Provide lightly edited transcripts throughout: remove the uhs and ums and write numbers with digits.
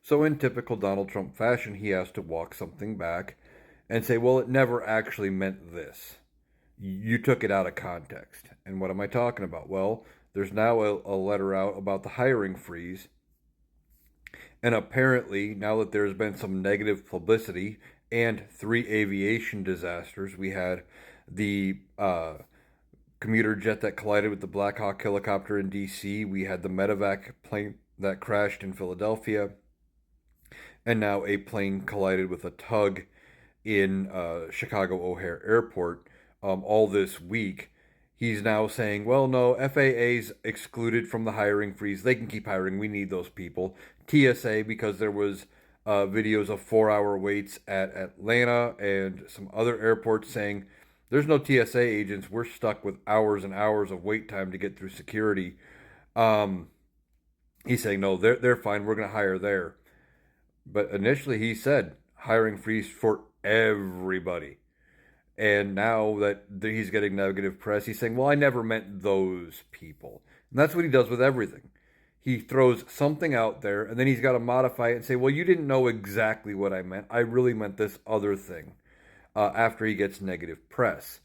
So in typical Donald Trump fashion, he has to walk something back and say, well, it never actually meant this. You took it out of context. And what am I talking about? Well, there's now a letter out about the hiring freeze. And apparently, now that there's been some negative publicity and three aviation disasters, we had the commuter jet that collided with the Black Hawk helicopter in D.C., we had the medevac plane that crashed in Philadelphia, and now a plane collided with a tug in Chicago O'Hare Airport all this week. He's now saying, well, no, FAA's excluded from the hiring freeze. They can keep hiring. We need those people. TSA, because there was videos of 4-hour waits at Atlanta and some other airports saying, there's no TSA agents. We're stuck with hours and hours of wait time to get through security. Um, he's saying, no, they're fine. We're going to hire there. But initially he said hiring freeze for everybody. And now that he's getting negative press, he's saying, well, I never meant those people. And that's what he does with everything. He throws something out there, and then he's got to modify it and say, well, you didn't know exactly what I meant. I really meant this other thing after he gets negative press.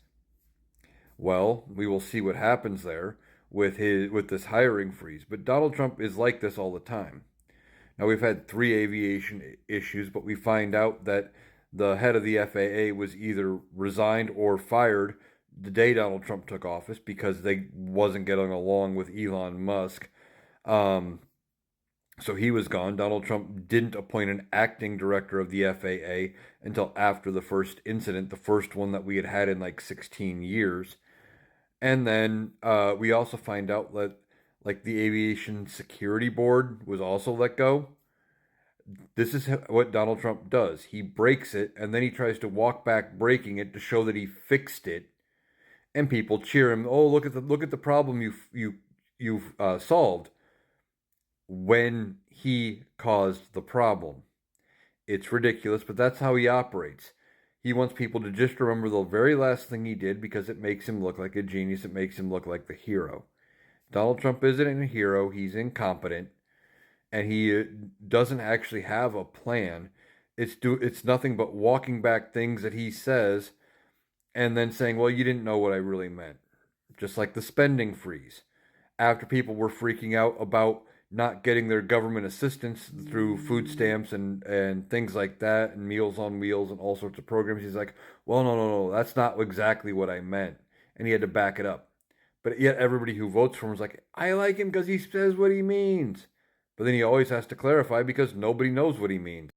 Well, we will see what happens there with this hiring freeze. But Donald Trump is like this all the time. Now, we've had three aviation issues, but we find out that the head of the FAA was either resigned or fired the day Donald Trump took office because they wasn't getting along with Elon Musk. Um, so he was gone. Donald Trump didn't appoint an acting director of the FAA until after the first incident, the first one that we had had in like 16 years. And then we also find out that like the Aviation Security Board was also let go. This is what Donald Trump does. He breaks it and then he tries to walk back breaking it to show that he fixed it, and people cheer him. Oh, look at the problem you've solved, when he caused the problem. It's ridiculous, but that's how he operates. He wants people to just remember the very last thing he did because it makes him look like a genius. It makes him look like the hero. Donald Trump isn't a hero. He's incompetent, and he doesn't actually have a plan. It's nothing but walking back things that he says and then saying, well, you didn't know what I really meant. Just like the spending freeze. After people were freaking out about not getting their government assistance through food stamps and things like that, and Meals on Wheels and all sorts of programs, he's like, well, no, that's not exactly what I meant. And he had to back it up. But yet everybody who votes for him is like, I like him because he says what he means. But then he always has to clarify because nobody knows what he means.